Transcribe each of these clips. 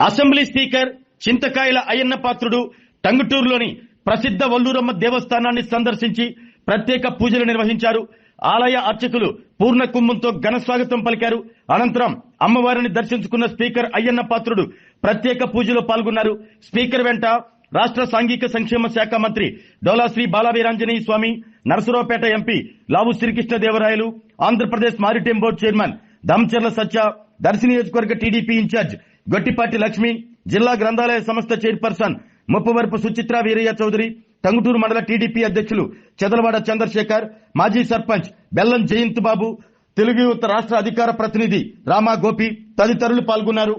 Assembly speaker చింతకాయల అయ్యన్న పాత్రుడు టంగుటూరులోని ప్రసిద్ధ వల్లూరమ్మ దేవస్థానాన్ని సందర్శించి ప్రత్యేక పూజలు నిర్వహించారు. ఆలయ అర్చకులు పూర్ణ కుంభంతో ఘన స్వాగతం పలికారు. అనంతరం అమ్మవారిని దర్శించుకున్న స్పీకర్ అయ్యన్న పాత్రుడు ప్రత్యేక పూజలో పాల్గొన్నారు. స్పీకర్ వెంట రాష్ట్ర సాంఘిక సంక్షేమ శాఖ మంత్రి Dola Sri Balaveeranjaneya Swamy, Narasaraopet MP Lavu Srikrishnadevarayalu, Andhra Pradesh maritime board chairman Damacharla Satya, Darsi నియోజకవర్గ టీడీపీ ఇన్ఛార్జ్ గొట్టిపాటి లక్ష్మి, జిల్లా గ్రంథాలయ సంస్థ చైర్పర్సన్ ముప్పవరపు సుచిత్ర వీరయ్య చౌదరి, టంగుటూరు మండల టీడీపీ అధ్యక్షులు చెదలవాడ చంద్రశేఖర్, మాజీ సర్పంచ్ బెల్లం జయంత్ బాబు, తెలుగు యువత రాష్ట్ర అధికార ప్రతినిధి రామా గోపి తదితరులు పాల్గొన్నారు.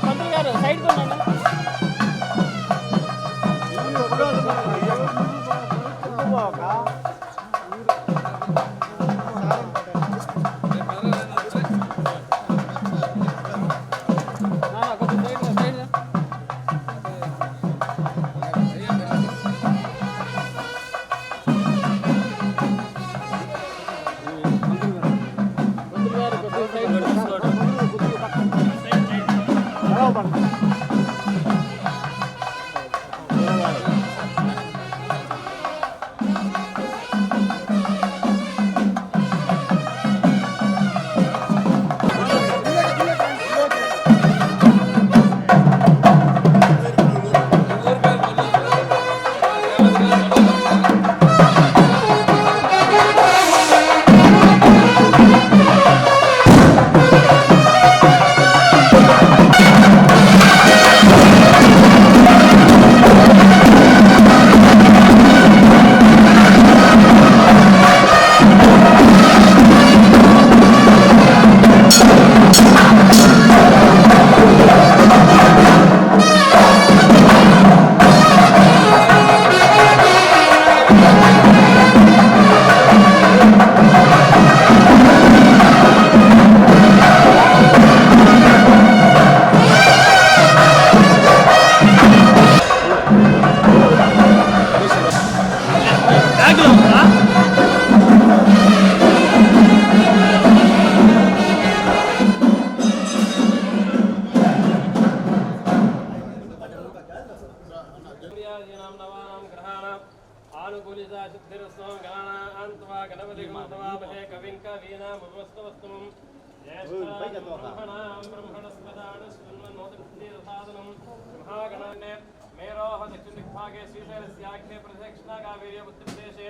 పంతులు గారు సైడ్ మేరోహ దక్షిణ దిగ్భాగే శ్రీశైలస్యాఖ్యే ప్రదక్షిణా కావేర్య ఉత్తరప్రదేశే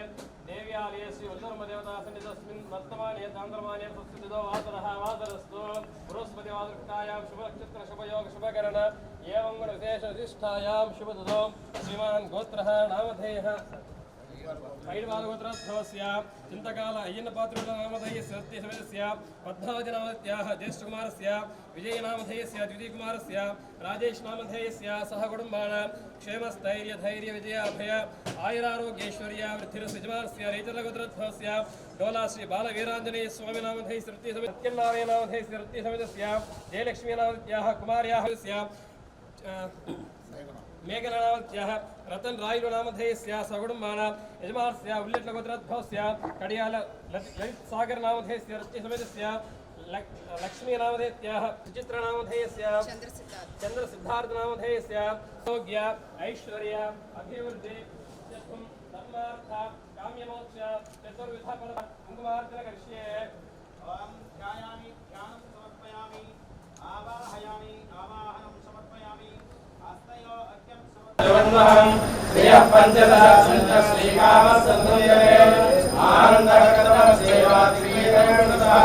దేవ్యాలये శ్రీ వల్లూరమ్మ దేవతా సన్నిధస్మిన్ వర్తమానే చాంద్రమానే సంస్థితో వాసరః వాసరస్తు బృహస్పతి వాసరక్తాయాం శుభనక్షత్ర శుభయోగ శుభకరణ ఏవం గుణ విశేష విశిష్టాయాం శుభదతో శ్రీమాన్ గోత్రః నామధేయః ఐడవాదగోత్రోద్భవస్య చింతకాల అయ్యన్న పాత్రుల నామధేయస్య సత్యసమేతస్య పద్మావతినామధేయస్య జ్యేష్ఠకుమారస్య విజయనామధేయస్య ద్వితీయకుమారస్య రాజేష్ నామధేయస్య సహ కుటుంబాన క్షేమస్థైర్య ధైర్య విజయ అభయ ఆయురారోగ్యేశ్వర్య వృద్ధిరస్యజమానస్య రైతరగోత్రోద్భవస్య డోలా శ్రీ బాలవీరాంజనేయ స్వామి నామధేయస్య సత్యనారాయణ నామధేయస్య సత్యసమేతస్య జయలక్ష్మీ నామధేయస్య కుమార్యాః మేఘనామధ్యः రతన్ రాయుడు నామధేయస్య సగుడుంబాన యజమానస్య ఉల్లెట్ల గోత్రోద్భవస్య కడియాల లలిత్ సాగర్ నామధేయస్య రత్య సమేతస్య लक्ष्मीनामधेयस्याः सुचित्रनामधेयस्य चन्द्रसिद्धार्थनामधेयस्य आरोग्य ऐश्वर्य अभिवृद्धि धर्मार्थ काम्यमोक्ष चतुर्विध फल कुङ्कुमार्चन करिष्ये ओम ध्यायामि ध्यानं समर्पयामि आवाहयामि आवाहनं समर्पयामि हस्तयो अर्घ्यं समर्पयामि प्रियः पञ्चदश सन्तः श्रीकामसन्दोयरे आनन्दकरः सेवादिवेदनकृतः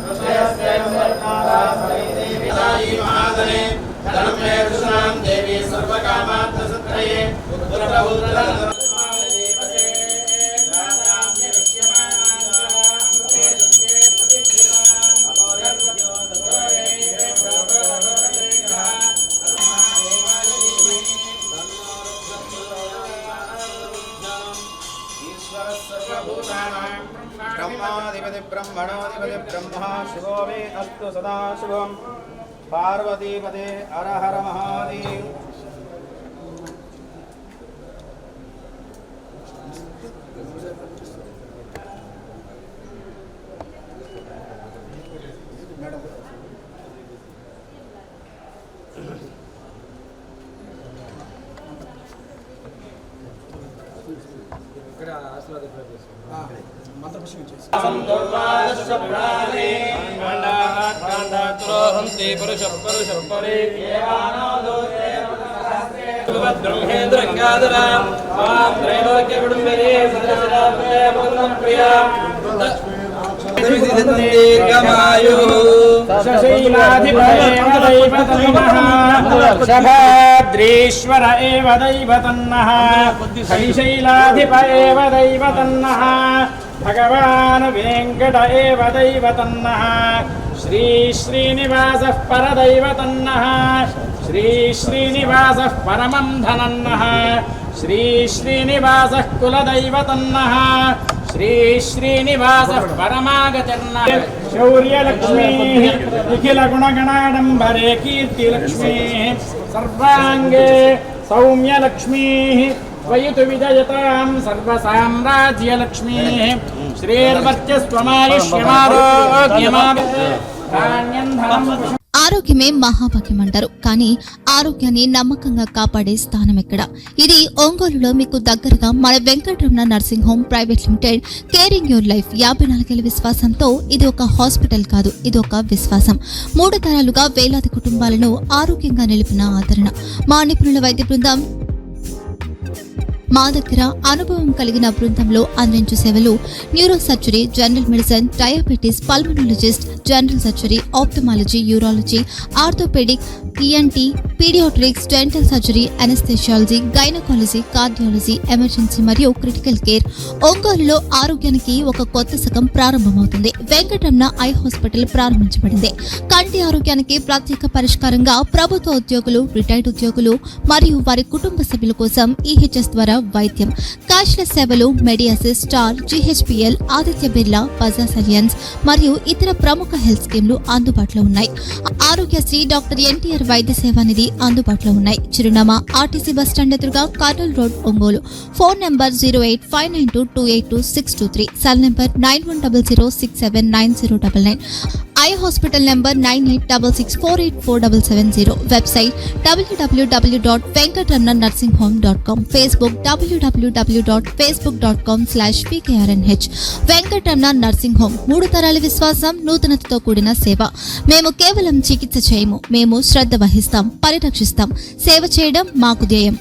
ऋषयस्य सर्वकामासैदेवी महादने धर्मे कृष्णां देवी सर्वकामार्थसत्रये उत्तरबहुधरं ब्रह्माधिपति ब्रह्मणोधिपति ब्रह्मा शिवो मे अस्तु सदा शिवम पार्वतीपते हर हर महादेव शैलाधिपैवदैवतन्नः एव दैवतन्नः शैलाधिप एव दैवतन्नः भगवान् वेङ्कट एव दैवतन्नः श्री श्रीनिवासः परदैवतन्नः श्री श्रीनिवासः परमं धनन्नः श्री श्रीनिवासः कुलदैवतन्नः श्री श्रीनिवासः परमागतिर्नः शौर्यलक्ष्मीः निखिलगुणगणाडम्बरे कीर्तिलक्ष्मीः सर्वाङ्गे सौम्यलक्ष्मीः त्वयितु विजयतां सर्वसाम्राज्यलक्ष्मीः श्रीर्वर्चस्वमायुष्यमारोग्यमाधान्यं ఆరోగ్యమే మహాభాగ్యం అంటారు. కానీ ఆరోగ్యాన్ని నమ్మకంగా కాపాడే స్థానం ఎక్కడ? ఇది ఒంగోలులో మీకు దగ్గరగా మన Venkataramana nursing home private limited caring your life 54 ఏళ్ల విశ్వాసంతో ఇది ఒక హాస్పిటల్ కాదు, ఇది ఒక విశ్వాసం. 3 తరాలుగా వేలాది కుటుంబాలను ఆరోగ్యంగా నిలిపిన ఆదరణ. మా నిపుణుల వైద్య బృందం మా దగ్గర అనుభవం కలిగిన బృందంలో అందించే సేవలు neuro surgery, general medicine, diabetes, pulmonologist, general surgery, ophthalmology, urology, orthopaedic, ENT, paediatrics, dental surgery, anaesthesiology, gynaecology, cardiology, emergency మరియు క్రిటికల్ కేర్. ఒంగోలులో ఆరోగ్యానికి ఒక కొత్త శకం ప్రారంభమవుతుంది. వెంకటరమణ ఐ హాస్పిటల్ ప్రారంభించబడింది. కంటి ఆరోగ్యానికి ప్రత్యేక పరిష్కారంగా ప్రభుత్వ ఉద్యోగులు, రిటైర్డ్ ఉద్యోగులు మరియు వారి కుటుంబ సభ్యుల కోసం ఈహెచ్ఎస్ ద్వారా వైద్యం, క్యాష్లెస్ సేవలు, మెడియాసిస్, స్టార్, జీహెచ్పిఎల్, ఆదిత్య బిర్లా, బజాజ్ అలియన్స్ మరియు ఇతర ప్రముఖ హెల్త్ స్కీమ్లు అందుబాటులో ఉన్నాయి. ఆరోగ్యశ్రీ, డాక్టర్ ఎన్టీఆర్ వైద్య సేవానిధి అందుబాటులో ఉన్నాయి. చిరునామా ఆర్టీసీ బస్టాండ్ ఎదురుగా, Kurnool road, Ongole. Phone number 08592282623, cell number 9100679099, eye hospital number 9866484770, website www.venkatramanarsinghome.com, Facebook www.facebook.com/pkrnh. Venkataramana nursing home, 3 తరాల విశ్వాసం, నూతనతతో కూడిన సేవ. మేము కేవలం చికిత్స చేయము, మేము శ్రద్ధ వహిస్తాం, పరిరక్షిస్తాం. సేవ చేయడం మాకు ధ్యేయం.